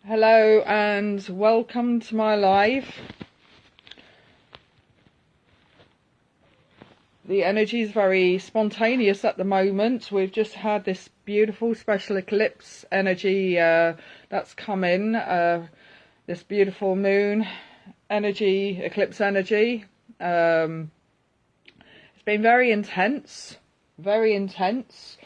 Hello and welcome to my live. The energy is very spontaneous at the moment. We've just had this beautiful special eclipse energy that's come in. This beautiful moon energy, eclipse energy. It's been very intense, very intense.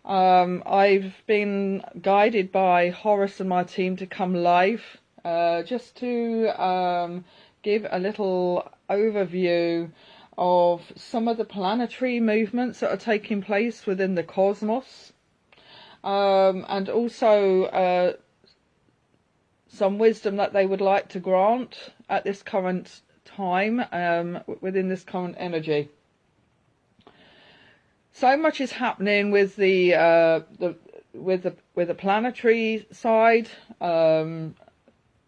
I've been guided by Horus and my team to come live just to give a little overview of some of the planetary movements that are taking place within the cosmos, and also some wisdom that they would like to grant at this current time within this current energy. So much is happening with the planetary side. I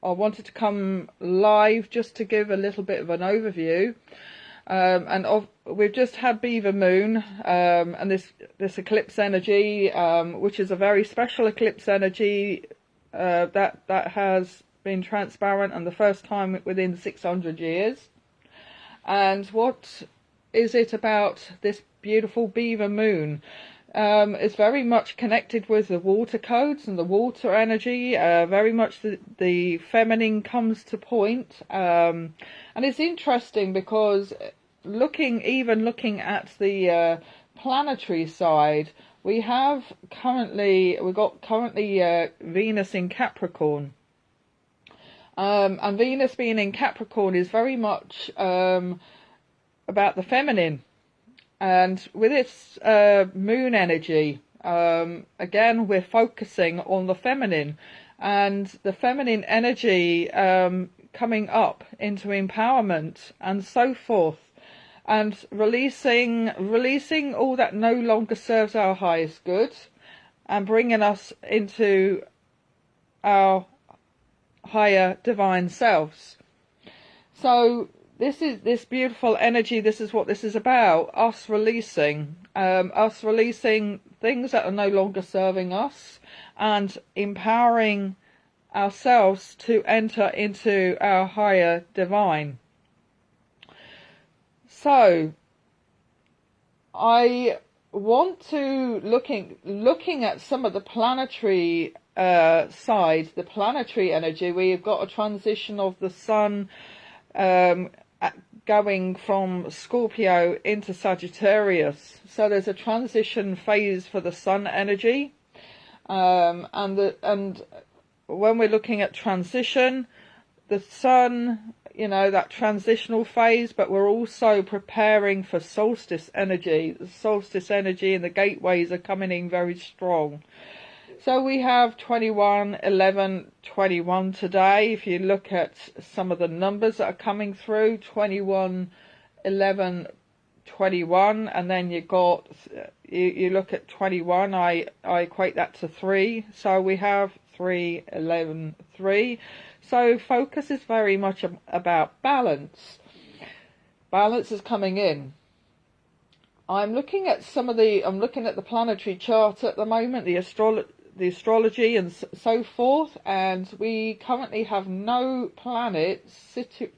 wanted to come live just to give a little bit of an overview. We've just had Beaver Moon and this eclipse energy, which is a very special eclipse energy that has been transparent and the first time within 600 years. And what is it about this beautiful Beaver Moon? It's very much connected with the water codes and the water energy. Very much the feminine comes to point, and it's interesting because looking at the planetary side, we've got currently Venus in Capricorn, and Venus being in Capricorn is very much about the feminine. And with its moon energy, again, we're focusing on the feminine and the feminine energy coming up into empowerment and so forth, and releasing all that no longer serves our highest good and bringing us into our higher divine selves. So this beautiful energy, this is what this is about, us releasing things that are no longer serving us and empowering ourselves to enter into our higher divine. So I want to, looking at some of the planetary side, the planetary energy. We've got a transition of the sun going from Scorpio into Sagittarius, so there's a transition phase for the sun energy, and when we're looking at transition, the sun, that transitional phase, but we're also preparing for solstice energy. The solstice energy and the gateways are coming in very strong. So we have 21, 11, 21 today. If you look at some of the numbers that are coming through, 21, 11, 21, and then you look at 21, I equate that to 3. So we have 3, 11, 3. So focus is very much about balance. Balance is coming in. I'm looking at the planetary chart at the moment, the astrology and so forth, and we currently have no planets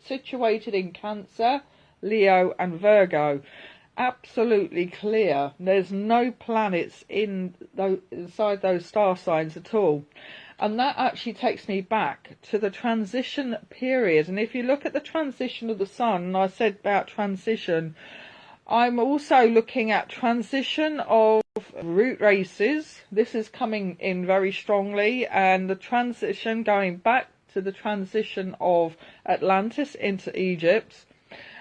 situated in Cancer, Leo and Virgo. Absolutely clear. There's no planets inside those star signs at all. And that actually takes me back to the transition period. And if you look at the transition of the sun, and I said about transition, I'm also looking at transition of root races. This is coming in very strongly, and the transition going back to the transition of Atlantis into Egypt.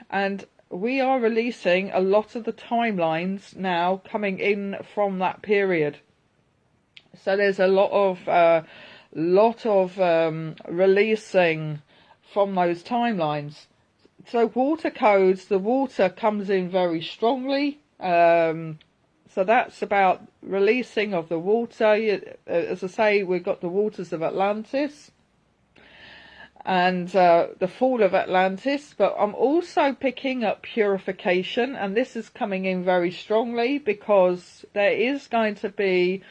And we are releasing a lot of the timelines now coming in from that period. So there's a lot of releasing from those timelines. So water codes, the water comes in very strongly. So that's about releasing of the water. As I say, we've got the waters of Atlantis and the fall of Atlantis. But I'm also picking up purification, and this is coming in very strongly because there is going to be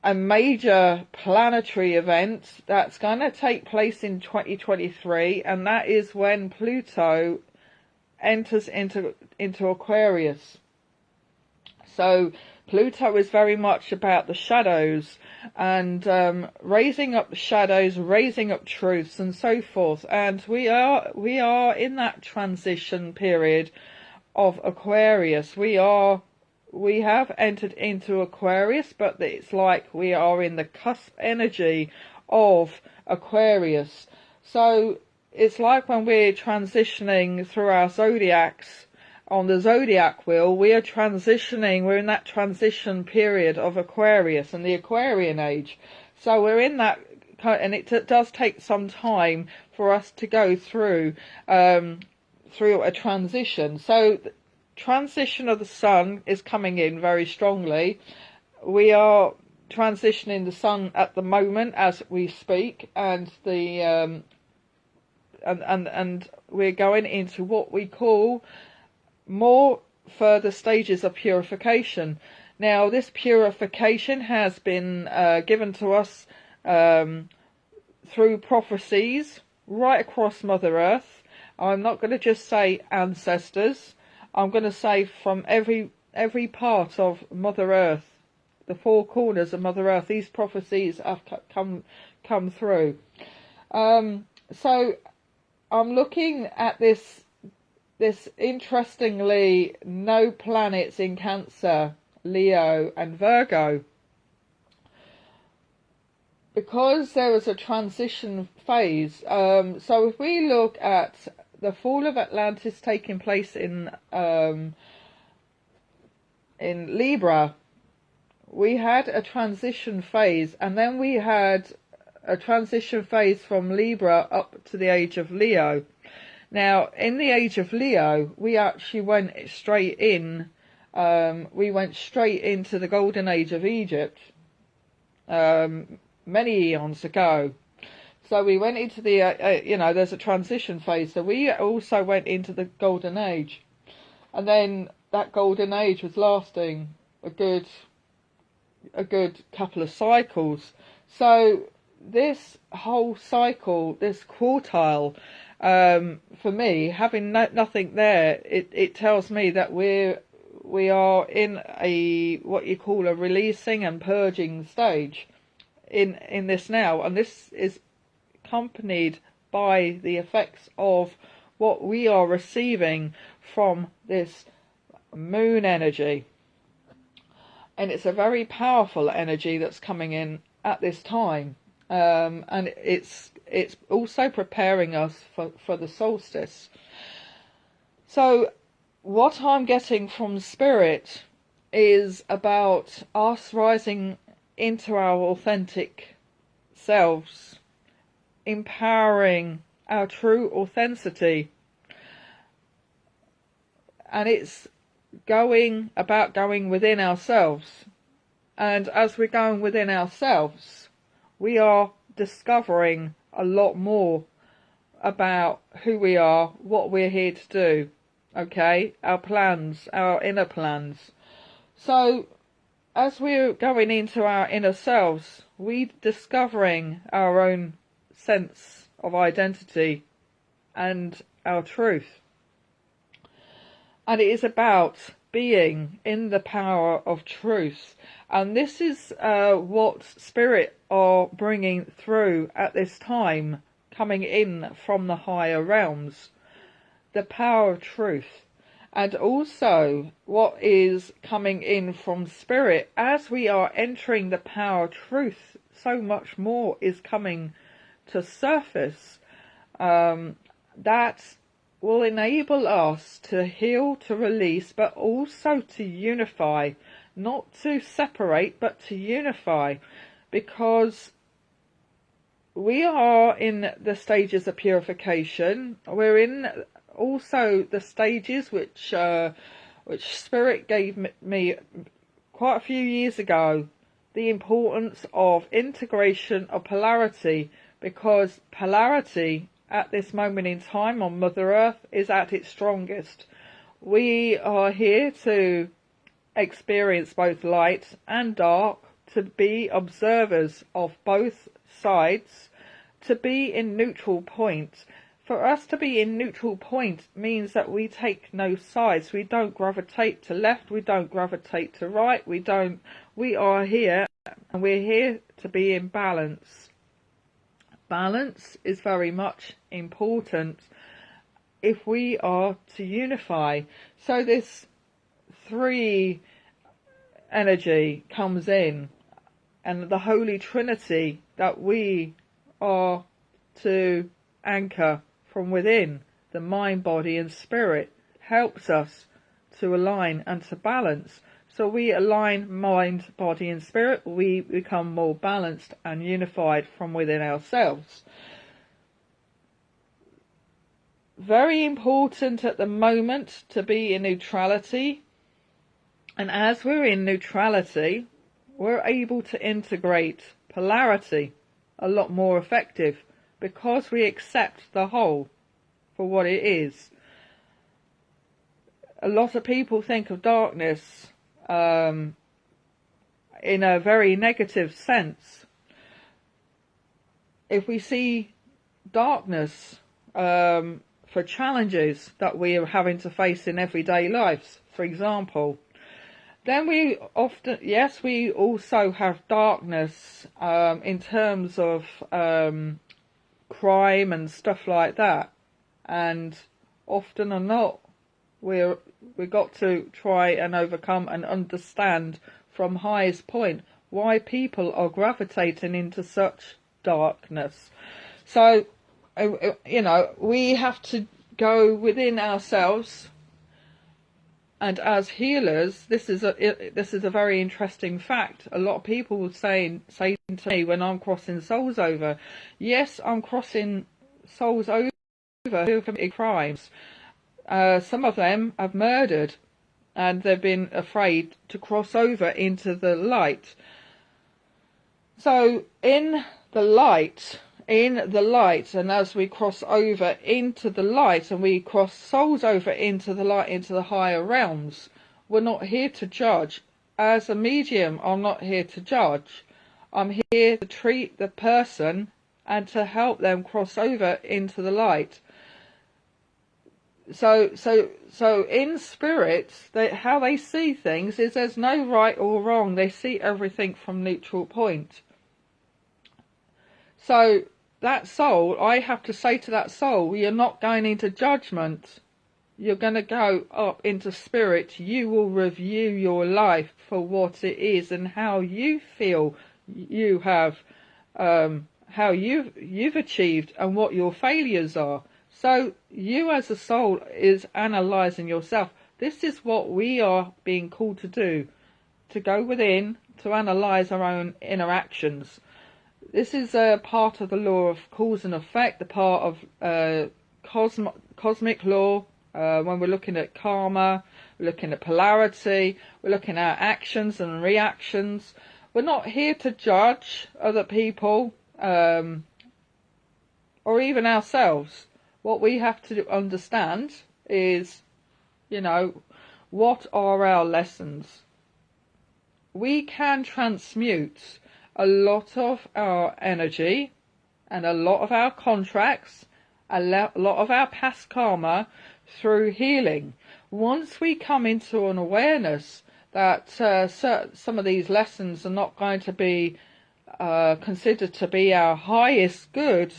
a major planetary event that's going to take place in 2023, and that is when Pluto enters into Aquarius. So Pluto is very much about the shadows and raising up the shadows, raising up truths and so forth. And we are in that transition period of Aquarius. We have entered into Aquarius, but it's like we are in the cusp energy of Aquarius. So it's like when we're transitioning through our zodiacs, on the zodiac wheel, we're in that transition period of Aquarius and the Aquarian age. So we're in that, and it does take some time for us to go through a transition. So the transition of the sun is coming in very strongly. We are transitioning the sun at the moment as we speak, and the and we're going into what we call more further stages of purification. Now, this purification has been given to us through prophecies right across Mother Earth. I'm not going to just say ancestors. I'm going to say from every part of Mother Earth, the four corners of Mother Earth, these prophecies have come through. So I'm looking at this interestingly, no planets in Cancer, Leo and Virgo. Because there is a transition phase, so if we look at the fall of Atlantis taking place in Libra, we had a transition phase, and then we had a transition phase from Libra up to the age of Leo. Now, in the age of Leo, we actually went straight in. We went straight into the golden age of Egypt many eons ago. So we went into the, there's a transition phase. So we also went into the golden age, and then that golden age was lasting a good couple of cycles. So this whole cycle, this quartile. For me, having nothing there, it tells me that we are in a what you call a releasing and purging stage in this now, and this is accompanied by the effects of what we are receiving from this moon energy, and it's a very powerful energy that's coming in at this time, and it's also preparing us for the solstice. So what I'm getting from Spirit is about us rising into our authentic selves, empowering our true authenticity. And it's going within ourselves. And as we're going within ourselves, we are discovering a lot more about who we are, what we're here to do, okay, our plans, our inner plans. So as we're going into our inner selves, we're discovering our own sense of identity and our truth. And it is about being in the power of truth. And this is what Spirit are bringing through at this time, coming in from the higher realms. The power of truth. And also what is coming in from Spirit, as we are entering the power of truth, so much more is coming to surface that will enable us to heal, to release, but also to unify. Not to separate, but to unify, because we are in the stages of purification. We're in also the stages which Spirit gave me quite a few years ago, the importance of integration of polarity, because polarity at this moment in time on Mother Earth is at its strongest. We are here to experience both light and dark, to be observers of both sides, to be in neutral point. For us to be in neutral point means that we take no sides. We don't gravitate to left, we don't gravitate to right, we are here, and we're here to be in balance. Balance is very much important if we are to unify. So this 3 energy comes in, and the Holy Trinity that we are to anchor from within, the mind, body and spirit, helps us to align and to balance. So we align mind, body and spirit, we become more balanced and unified from within ourselves. Very important at the moment to be in neutrality, and as we're in neutrality, we're able to integrate polarity a lot more effective, because we accept the whole for what it is. A lot of people think of darkness in a very negative sense. If we see darkness for challenges that we are having to face in everyday lives, for example, then we often, yes, we also have darkness in terms of crime and stuff like that, and often or not we've got to try and overcome and understand from highest point why people are gravitating into such darkness. So we have to go within ourselves, and as healers, this is a very interesting fact. A lot of people will say to me when I'm crossing souls over, yes, I'm crossing souls over who have committed crimes. Some of them have murdered, and they've been afraid to cross over into the light. So in the light, and as we cross over into the light, and we cross souls over into the light, into the higher realms, we're not here to judge. As a medium, I'm not here to judge. I'm here to treat the person and to help them cross over into the light. So in spirit, how they see things is there's no right or wrong. They see everything from neutral point. So that soul, I have to say to that soul, you're not going into judgment. You're going to go up into spirit. You will review your life for what it is and how you feel you have, how you've achieved and what your failures are. So you as a soul is analysing yourself. This is what we are being called to do, to go within, to analyse our own interactions. This is a part of the law of cause and effect, the part of cosmic law. When we're looking at karma, we're looking at polarity, we're looking at actions and reactions. We're not here to judge other people or even ourselves. What we have to understand is, what are our lessons? We can transmute a lot of our energy and a lot of our contracts, a lot of our past karma through healing. Once we come into an awareness that some of these lessons are not going to be considered to be our highest good,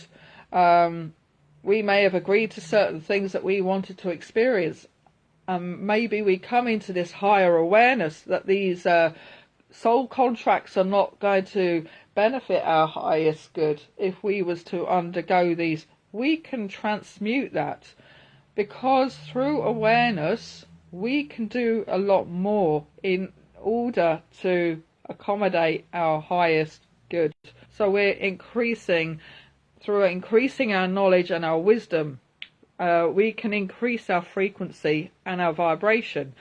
we may have agreed to certain things that we wanted to experience. Maybe we come into this higher awareness that these soul contracts are not going to benefit our highest good. If we was to undergo these, we can transmute that, because through awareness we can do a lot more in order to accommodate our highest good. So we're increasing, through increasing our knowledge and our wisdom, we can increase our frequency and our vibration.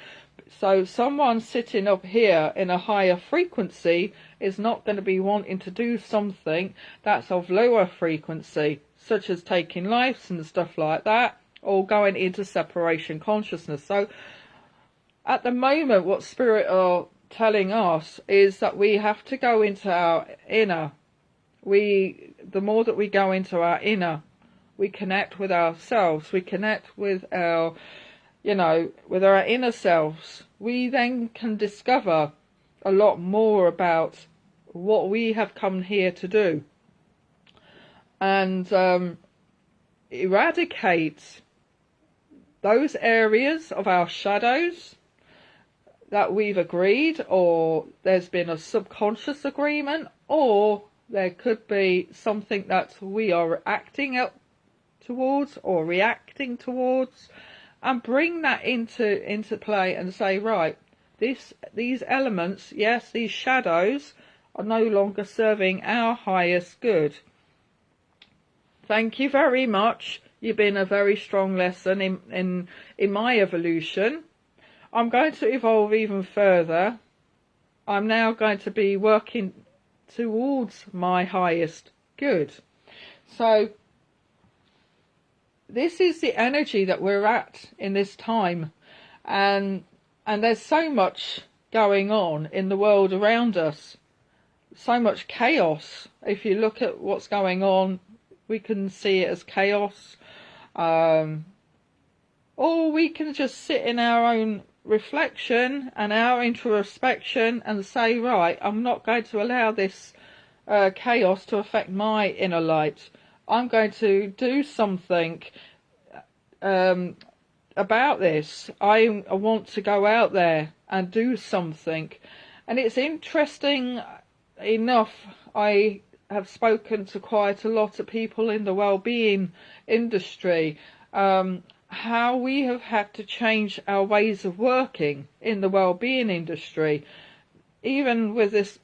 So someone sitting up here in a higher frequency is not going to be wanting to do something that's of lower frequency, such as taking lives and stuff like that, or going into separation consciousness. So at the moment, what Spirit are telling us is that we have to go into our inner. The more that we go into our inner, we connect with ourselves, we connect with our, with our inner selves. We then can discover a lot more about what we have come here to do, and eradicate those areas of our shadows that we've agreed, or there's been a subconscious agreement, or there could be something that we are acting up towards or reacting towards, and bring that into play and say, right, these elements, yes, these shadows are no longer serving our highest good. Thank you very much. You've been a very strong lesson in my evolution. I'm going to evolve even further. I'm now going to be working towards my highest good. So this is the energy that we're at in this time, and there's so much going on in the world around us, so much chaos. If you look at what's going on, we can see it as chaos, or we can just sit in our own reflection and our introspection and say, right, I'm not going to allow this chaos to affect my inner light. I'm going to do something about this. I want to go out there and do something. And it's interesting enough, I have spoken to quite a lot of people in the well-being industry, how we have had to change our ways of working in the well-being industry. Even with this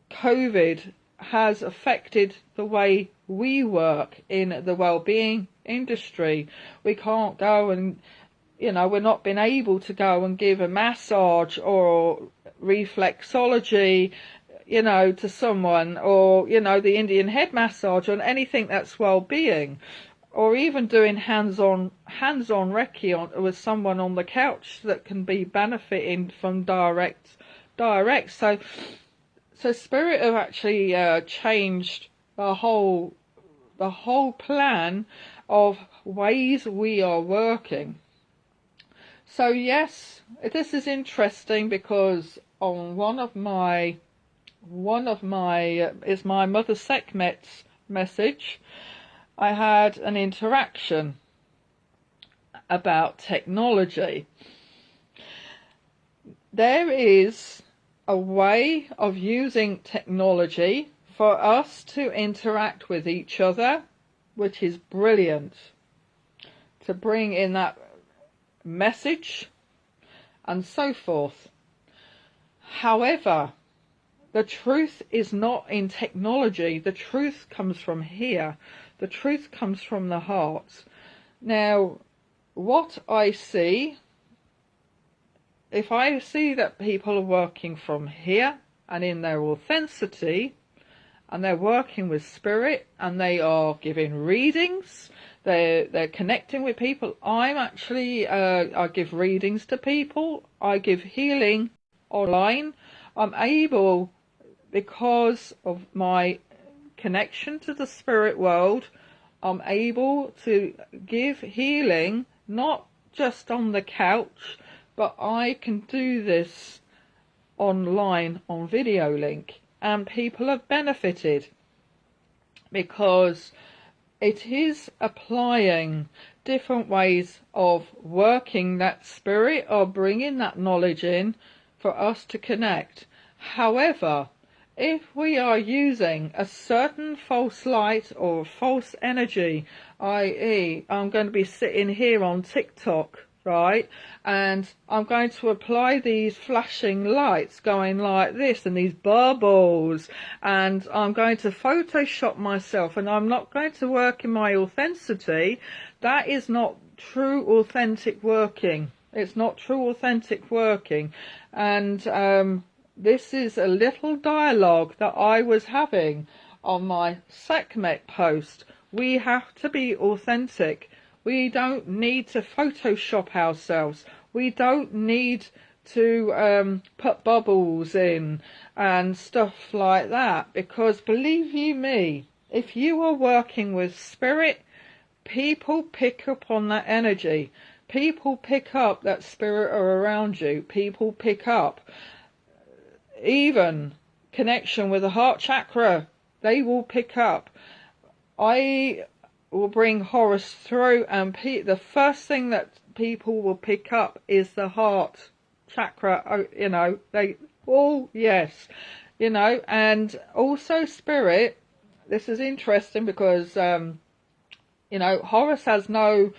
COVID has affected the way we work in the well-being industry. We can't go and, we're not been able to go and give a massage or reflexology, to someone, or, the Indian head massage, or anything that's well-being, or even doing hands-on Reiki with someone on the couch that can be benefiting from direct. So Spirit have actually changed the whole plan of ways we are working. So yes, this is interesting because on one of my is my Mother Sekhmet's message, I had an interaction about technology. There is a way of using technology for us to interact with each other, which is brilliant, to bring in that message and so forth. However, the truth is not in technology. The truth comes from here. The truth comes from the heart. Now, what I see, if I see that people are working from here and in their authenticity, and they're working with spirit, and they are giving readings, they're connecting with people. I'm actually, I give readings to people, I give healing online. I'm able, because of my connection to the spirit world, I'm able to give healing, not just on the couch, but I can do this online on video link, and people have benefited because it is applying different ways of working that spirit or bringing that knowledge in for us to connect. However, if we are using a certain false light or false energy, i.e. I'm going to be sitting here on TikTok, right, and I'm going to apply these flashing lights going like this and these bubbles, and I'm going to Photoshop myself, and I'm not going to work in my authenticity, that is not true authentic working. It's not true authentic working. And this is a little dialogue that I was having on my Sekhmet post. We have to be authentic. We don't need to Photoshop ourselves. We don't need to put bubbles in and stuff like that, because believe you me, if you are working with spirit, people pick up on that energy. People pick up that spirit are around you. People pick up even connection with the heart chakra. They will pick up. I will bring Horus through, and the first thing that people will pick up is the heart chakra. You know, yes, you know, and also spirit. This is interesting because you know, Horus has no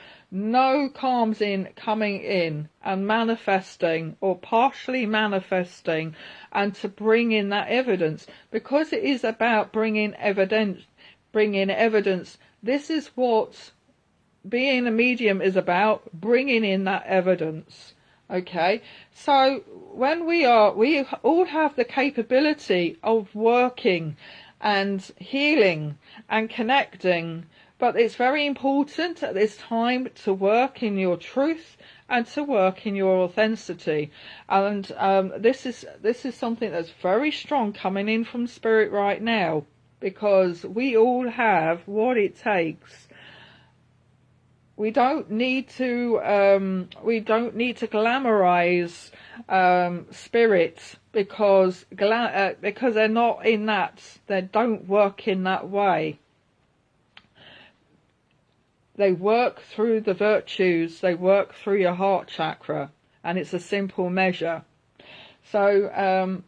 calms in coming in and manifesting or partially manifesting, and to bring in that evidence, because it is about bringing evidence. This is what being a medium is about, bringing in that evidence. Okay, so when we all have the capability of working and healing and connecting, but it's very important at this time to work in your truth and to work in your authenticity. And this is something that's very strong coming in from spirit right now, because we all have what it takes. We don't need to glamorize spirit, because they're not in that. They don't work in that way. They work through the virtues. They work through your heart chakra, and it's a simple measure. So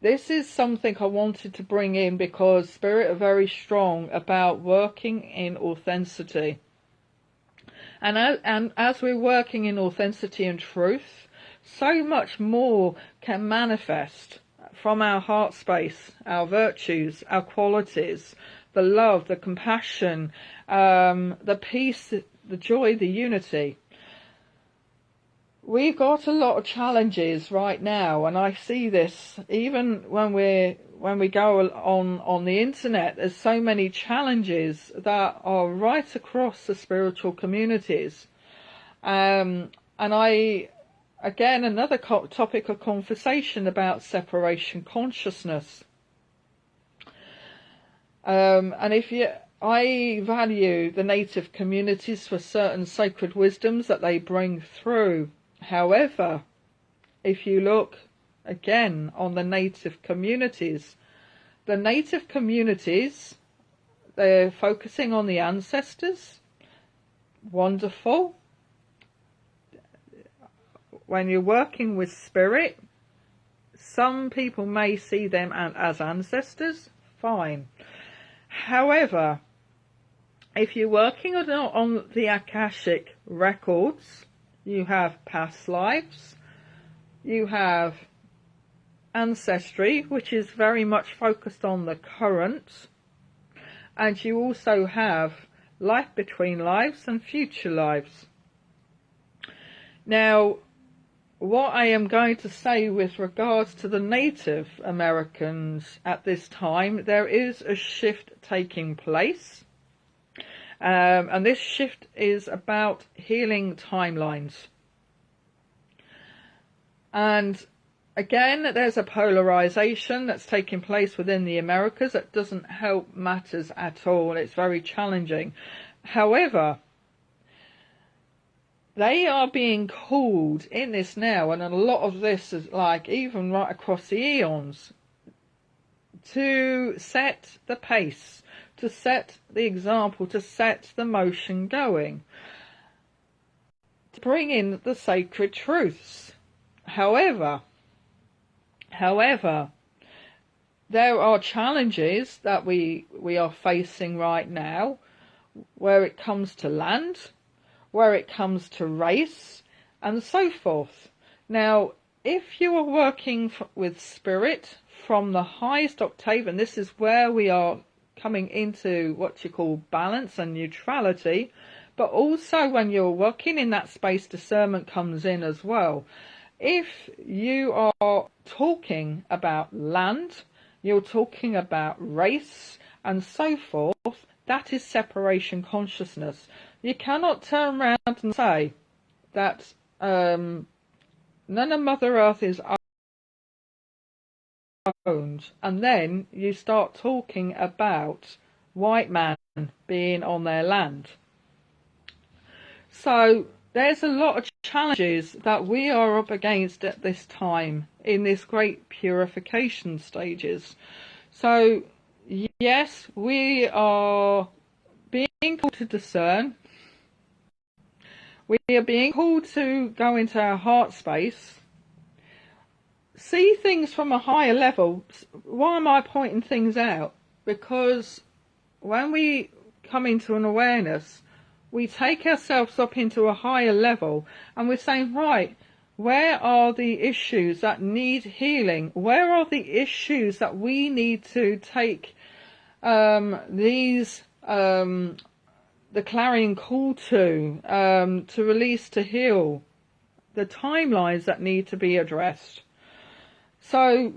this is something I wanted to bring in, because spirit are very strong about working in authenticity. And as we're working in authenticity and truth, so much more can manifest from our heart space, our virtues, our qualities, the love, the compassion, the peace, the joy, the unity. We've got a lot of challenges right now, and I see this even when we go on the internet. There's so many challenges that are right across the spiritual communities, and again, another topic of conversation about separation consciousness. And I value the native communities for certain sacred wisdoms that they bring through. However, if you look again on the native communities, they're focusing on the ancestors. Wonderful. When you're working with spirit, some people may see them as ancestors. Fine. However, if you're working on the Akashic records, you have past lives, you have ancestry, which is very much focused on the current, and you also have life between lives and future lives. Now, what I am going to say with regards to the Native Americans at this time, there is a shift taking place. And this shift is about healing timelines. And again, there's a polarization that's taking place within the Americas that doesn't help matters at all. It's very challenging. However, they are being called in this now, and a lot of this is like even right across the eons, to set the pace, to set the example, to set the motion going, to bring in the sacred truths. However, there are challenges that we are facing right now, where it comes to land, where it comes to race, and so forth. Now, if you are working with spirit from the highest octave, and this is where we are coming into what you call balance and neutrality, but also when you're working in that space, discernment comes in as well. If you are talking about land, you're talking about race and so forth, that is separation consciousness. You cannot turn around and say that none of Mother Earth is owned. And then you start talking about white man being on their land. So there's a lot of challenges that we are up against at this time in this great purification stages. So yes, we are being called to discern. We are being called to go into our heart space, see things from a higher level. Why am I pointing things out? Because when we come into an awareness, we take ourselves up into a higher level and we're saying, right, where are the issues that need healing? Where are the issues that we need to take the clarion call to release, to heal, the timelines that need to be addressed. So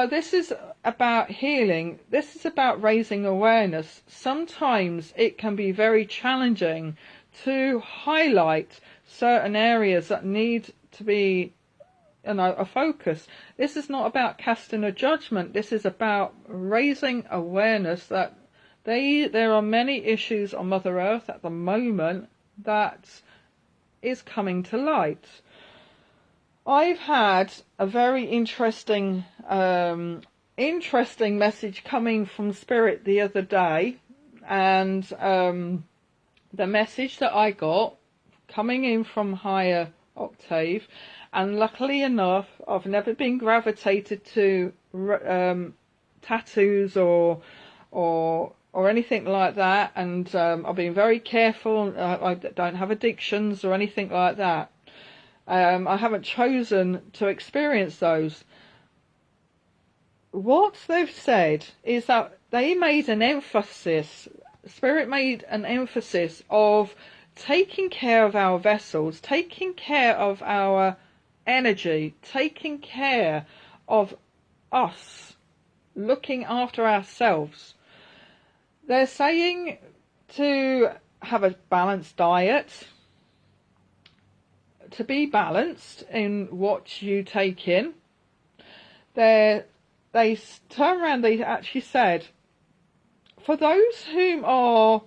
this is about healing. This is about raising awareness. Sometimes it can be very challenging to highlight certain areas that need to be, a focus. This is not about casting a judgment. This is about raising awareness that there are many issues on Mother Earth at the moment that is coming to light. I've had a very interesting message coming from Spirit the other day, and the message that I got coming in from higher octave, and luckily enough, I've never been gravitated to tattoos or anything like that, and I've been very careful. I don't have addictions or anything like that. I haven't chosen to experience those. What they've said is that they made an emphasis, Spirit made an emphasis of taking care of our vessels, taking care of our energy, taking care of us, looking after ourselves. They're saying to have a balanced diet, to be balanced in what you take in. They turn around, they actually said, for those whom are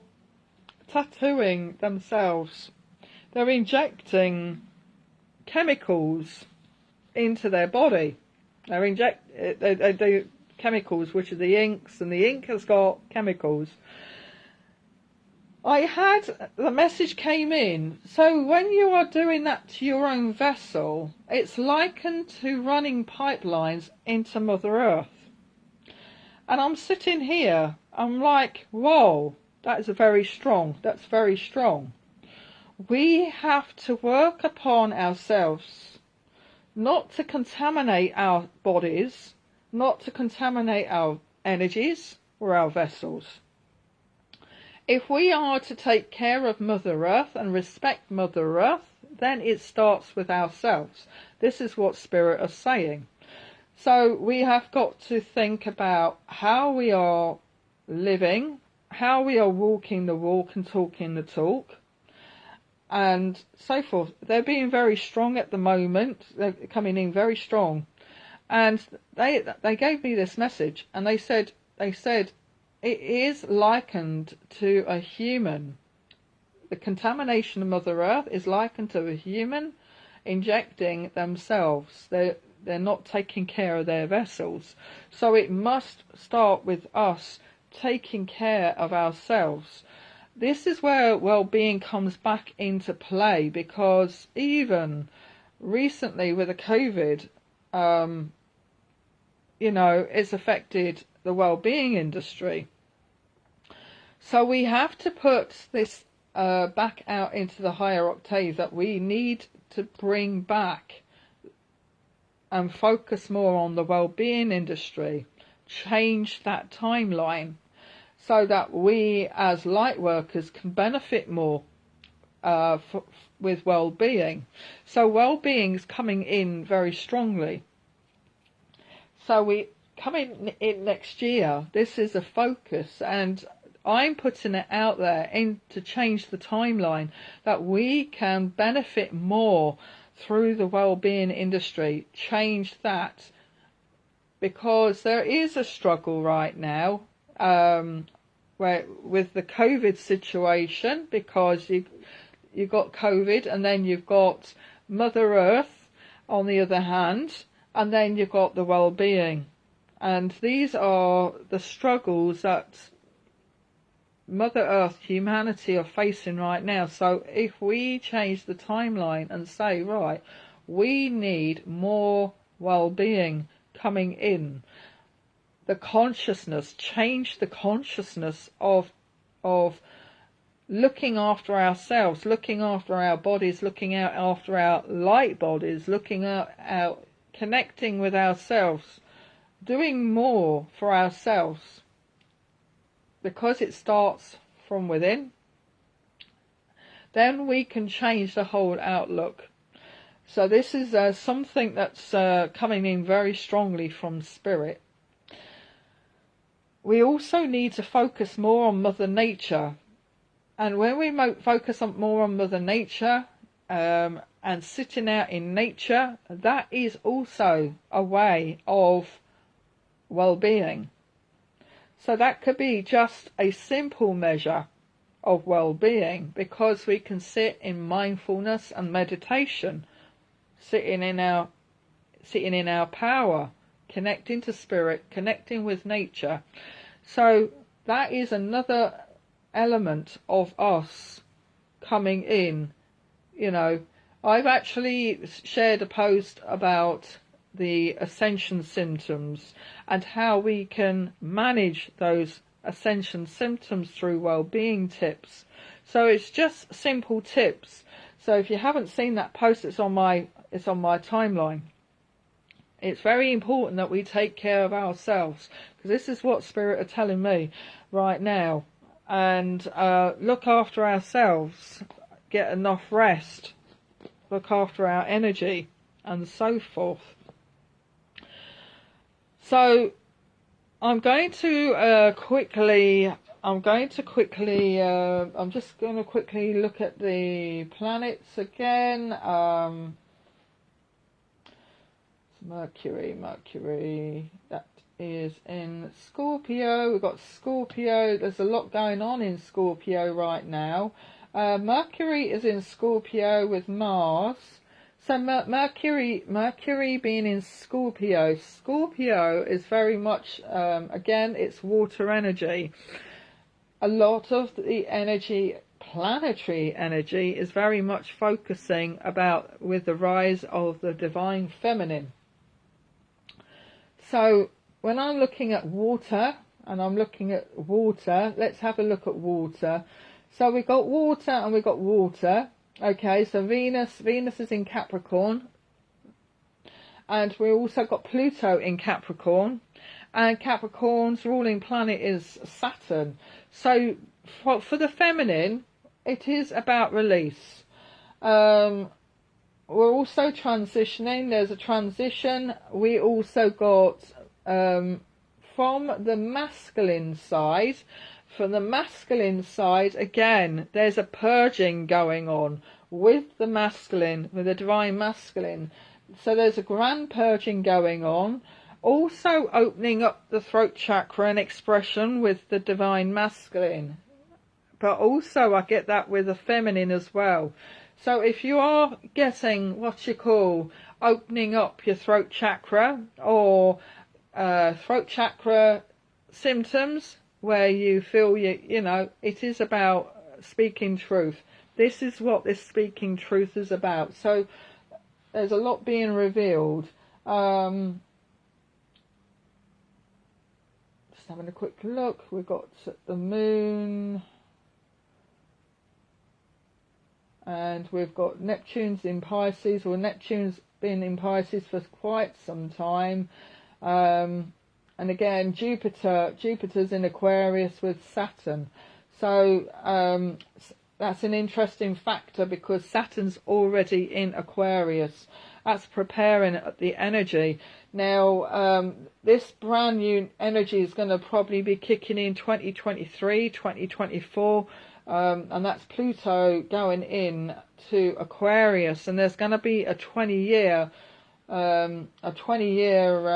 tattooing themselves, they're injecting chemicals into their body. They do chemicals, which are the inks, and the ink has got chemicals. The message came in, so when you are doing that to your own vessel, it's likened to running pipelines into Mother Earth. And I'm sitting here, I'm like, whoa, that's very strong. We have to work upon ourselves, not to contaminate our bodies, not to contaminate our energies or our vessels. If we are to take care of Mother Earth and respect Mother Earth, then it starts with ourselves. This is what Spirit is saying. So we have got to think about how we are living, how we are walking the walk and talking the talk, and so forth. They're being very strong at the moment. They're coming in very strong. And they gave me this message, and they said it is likened to a human. The contamination of Mother Earth is likened to a human injecting themselves. They're not taking care of their vessels. So it must start with us taking care of ourselves. This is where well-being comes back into play, because even recently with the COVID, it's affected the well-being industry. So we have to put this back out into the higher octave, that we need to bring back and focus more on the well-being industry, change that timeline so that we as light workers can benefit more with well-being. So well-being is coming in very strongly. So we coming in next year, this is a focus, and I'm putting it out there to change the timeline, that we can benefit more through the well-being industry, change that, because there is a struggle right now where with the COVID situation, because you got COVID, and then you've got Mother Earth on the other hand, and then you've got the well-being. And these are the struggles that Mother Earth, humanity, are facing right now. So if we change the timeline and say, right, we need more well-being coming in, the consciousness, change the consciousness of looking after ourselves, looking after our bodies, looking out after our light bodies, looking out, connecting with ourselves, doing more for ourselves, because it starts from within, then we can change the whole outlook. So this is something that's coming in very strongly from Spirit. We also need to focus more on Mother Nature. And when we focus more on Mother Nature and sitting out in nature, that is also a way of well-being. So that could be just a simple measure of well-being, because we can sit in mindfulness and meditation, sitting in our power, connecting to Spirit, connecting with nature. So that is another element of us coming in. You know, I've actually shared a post about the ascension symptoms and how we can manage those ascension symptoms through well-being tips. So it's just simple tips. So if you haven't seen that post, it's on my timeline. It's very important that we take care of ourselves, because this is what Spirit are telling me right now. And look after ourselves, get enough rest, look after our energy, and so forth. So I'm just going to quickly look at the planets again. Mercury, that is in Scorpio. We've got Scorpio. There's a lot going on in Scorpio right now. Mercury is in Scorpio with Mars. So Mercury being in Scorpio. Scorpio is very much, again, it's water energy. A lot of the energy, planetary energy, is very much focusing about with the rise of the divine feminine. So when I'm looking at water, let's have a look at water. So we've got water and we've got water. Okay, so Venus is in Capricorn, and we also got Pluto in Capricorn, and Capricorn's ruling planet is Saturn. So for the feminine, it is about release. We're also transitioning. There's a transition. We also got from the masculine side. From the masculine side, again, there's a purging going on with the masculine, with the divine masculine. So there's a grand purging going on. Also opening up the throat chakra and expression with the divine masculine. But also I get that with the feminine as well. So if you are getting what you call opening up your throat chakra, or throat chakra symptoms, where you feel you know, it is about speaking truth. This is what this speaking truth is about. So there's a lot being revealed. Just having a quick look. We've got the moon, and we've got Neptune's in Pisces. Well, Neptune's been in Pisces for quite some time. And again, Jupiter's in Aquarius with Saturn. So that's an interesting factor, because Saturn's already in Aquarius. That's preparing the energy. Now, this brand new energy is going to probably be kicking in 2023, 2024. and that's Pluto going in to Aquarius, and there's going to be a 20-year, a 20-year,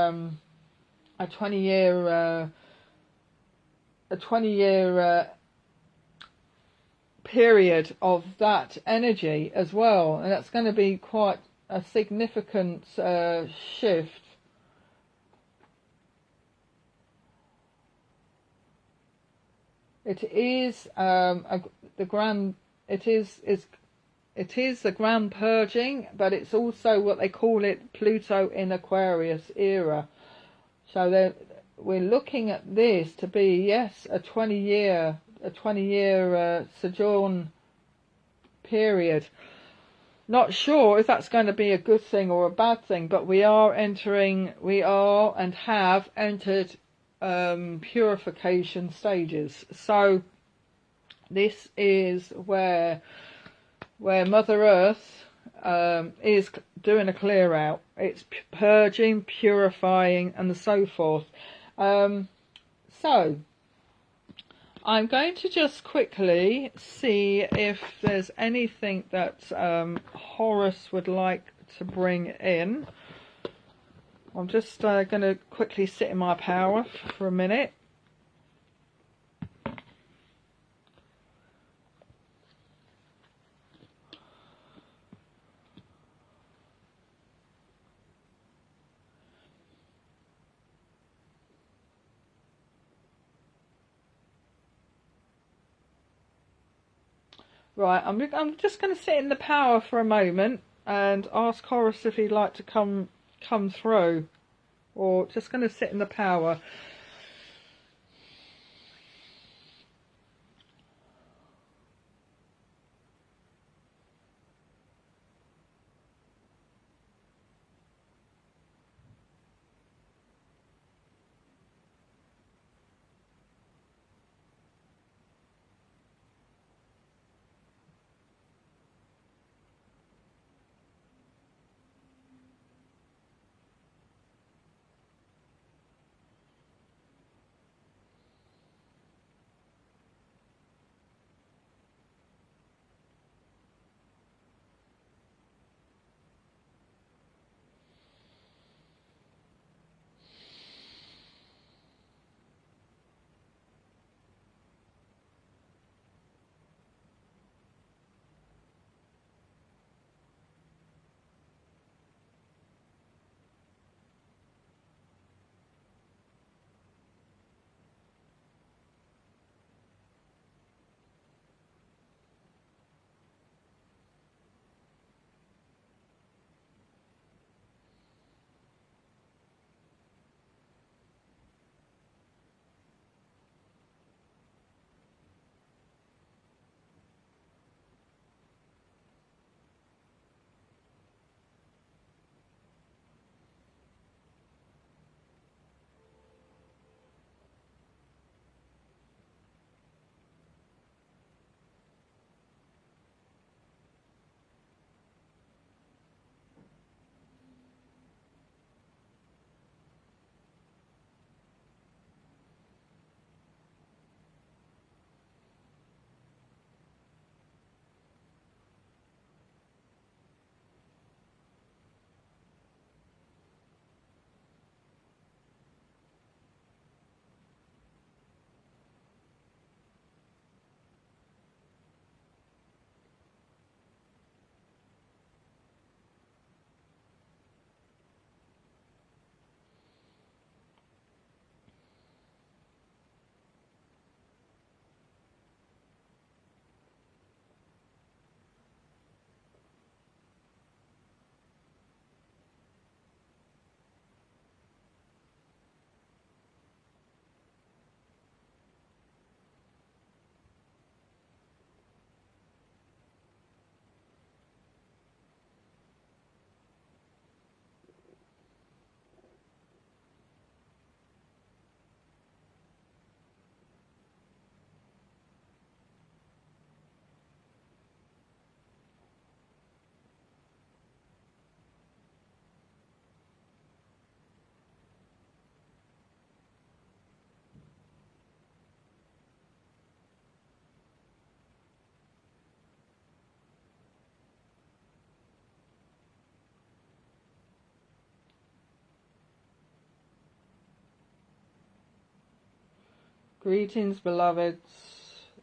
a 20-year, a 20-year period of that energy as well, and that's going to be quite a significant shift. It is the grand. It is the grand purging, but it's also what they call it Pluto in Aquarius era. So we're looking at this to be, yes, a 20-year sojourn period. Not sure if that's going to be a good thing or a bad thing, but we are and have entered purification stages. So this is where Mother Earth is doing a clear out. It's purging, purifying, and so forth. So I'm going to just quickly see if there's anything that Horus would like to bring in. I'm just going to quickly sit in my power for a minute. Right, I'm just going to sit in the power for a moment and ask Horus if he'd like to come through, or just going to sit in the power. Greetings, beloveds.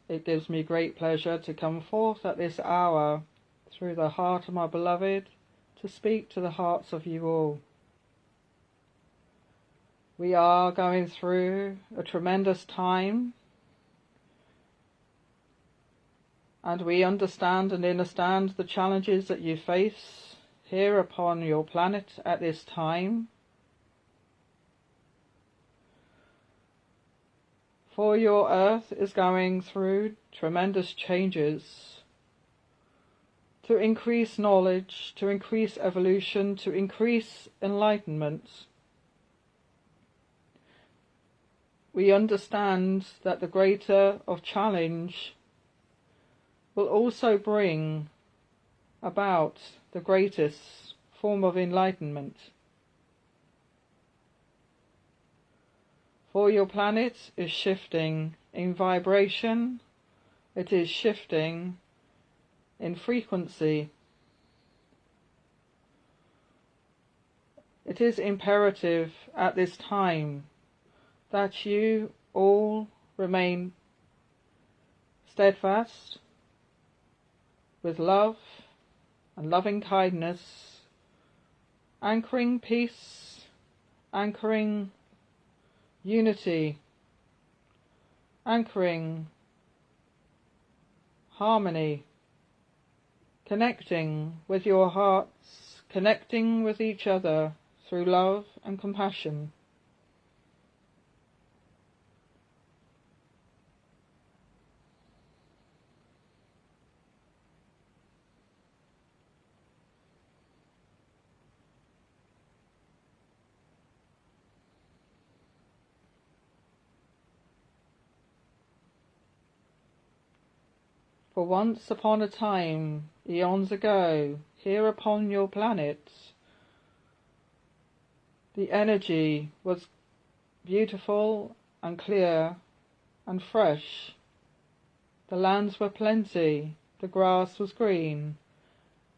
It gives me great pleasure to come forth at this hour through the heart of my beloved to speak to the hearts of you all. We are going through a tremendous time, and we understand and understand the challenges that you face here upon your planet at this time. For your Earth is going through tremendous changes to increase knowledge, to increase evolution, to increase enlightenment. We understand that the greater of challenge will also bring about the greatest form of enlightenment. For your planet is shifting in vibration, it is shifting in frequency. It is imperative at this time that you all remain steadfast with love and loving kindness, anchoring peace, anchoring unity, anchoring harmony, connecting with your hearts, connecting with each other through love and compassion. For once upon a time, eons ago, here upon your planet, the energy was beautiful and clear and fresh. The lands were plenty, the grass was green,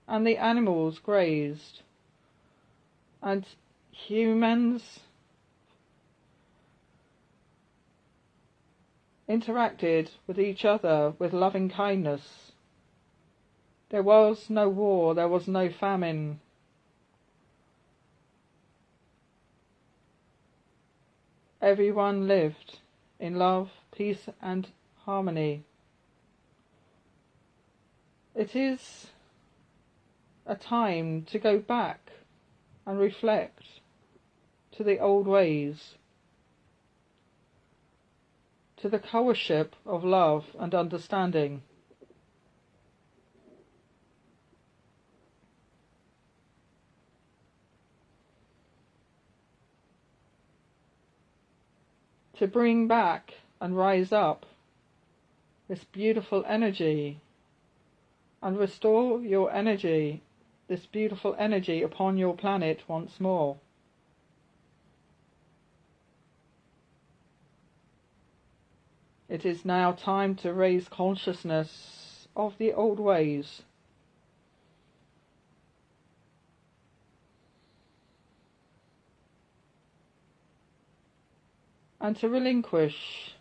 and the animals grazed, and humans interacted with each other with loving kindness. There was no war, there was no famine. Everyone lived in love, peace and harmony. It is a time to go back and reflect to the old ways, to the courtship of love and understanding. To bring back and rise up this beautiful energy and restore your energy, this beautiful energy upon your planet once more. It is now time to raise consciousness of the old ways. And to relinquish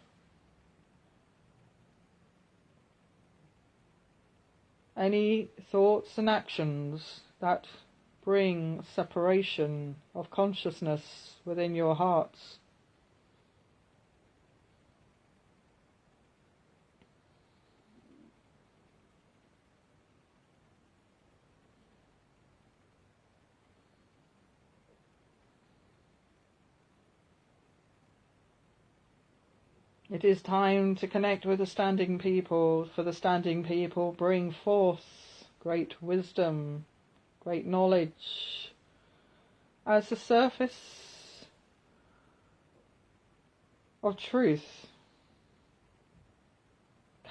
any thoughts and actions that bring separation of consciousness within your hearts. It is time to connect with the standing people, for the standing people bring forth great wisdom, great knowledge. As the surface of truth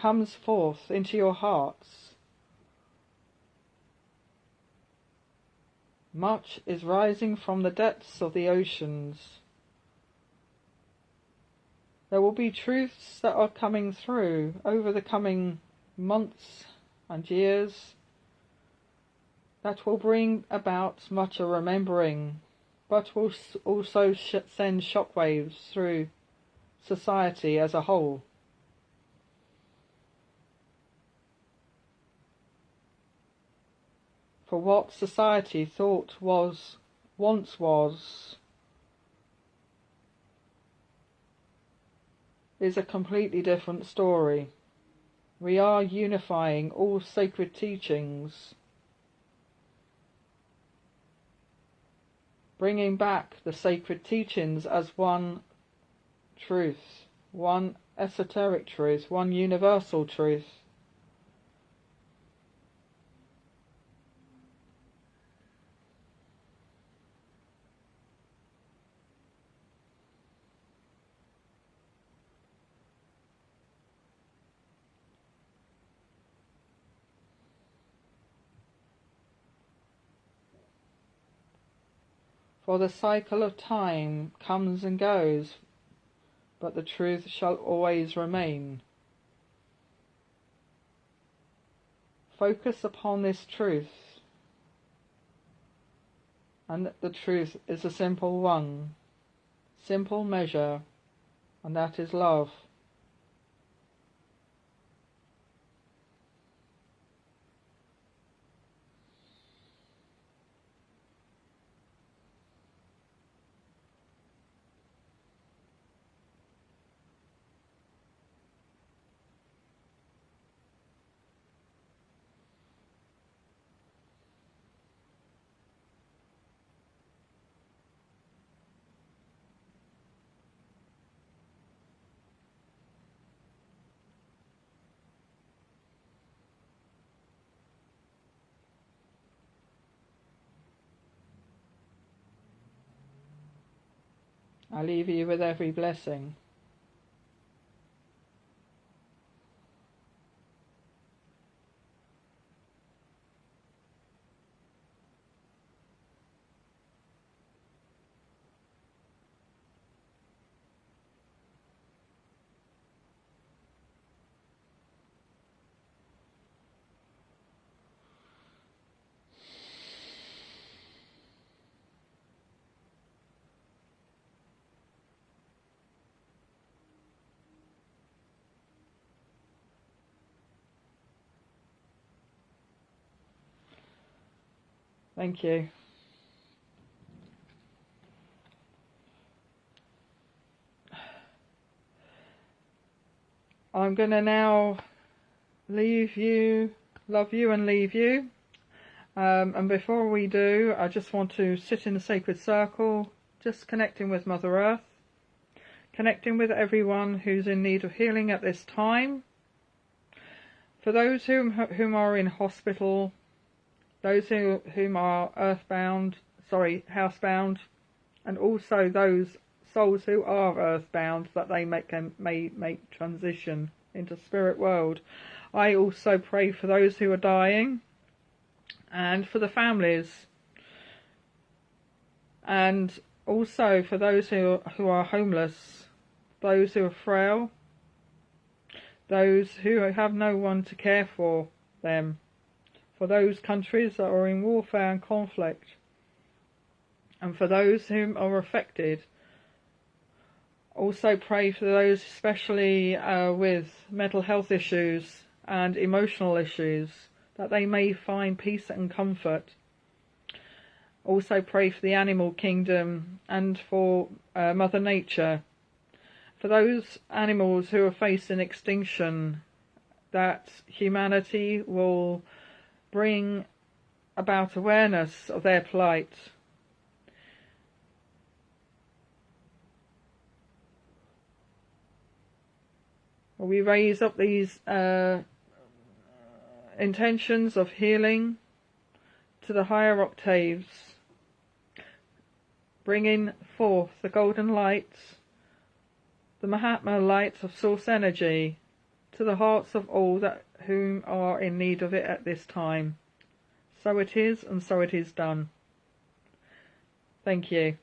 comes forth into your hearts, much is rising from the depths of the oceans. There will be truths that are coming through over the coming months and years that will bring about much a remembering, but will also send shockwaves through society as a whole. For what society thought once was is a completely different story. We are unifying all sacred teachings, bringing back the sacred teachings as one truth, one esoteric truth, one universal truth. For the cycle of time comes and goes, but the truth shall always remain. Focus upon this truth, and the truth is a simple one, simple measure, and that is love. I leave you with every blessing. Thank you. I'm going to now leave you, love you and leave you. And before we do, I just want to sit in a sacred circle, just connecting with Mother Earth, connecting with everyone who's in need of healing at this time. For those whom are in hospital, those whom are housebound, and also those souls who are earthbound, that they may make transition into spirit world. I also pray for those who are dying, and for the families, and also for those who are homeless, those who are frail, those who have no one to care for them, for those countries that are in warfare and conflict, and for those whom are affected. Also pray for those especially with mental health issues and emotional issues, that they may find peace and comfort. Also pray for the animal kingdom and for Mother Nature, for those animals who are facing extinction, that humanity will bring about awareness of their plight. We raise up these intentions of healing to the higher octaves, bringing forth the golden light, the Mahatma light of source energy, to the hearts of all whom are in need of it at this time. So it is, and so it is done. Thank you.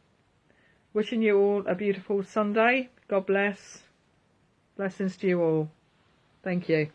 Wishing you all a beautiful Sunday. God bless. Blessings to you all. Thank you.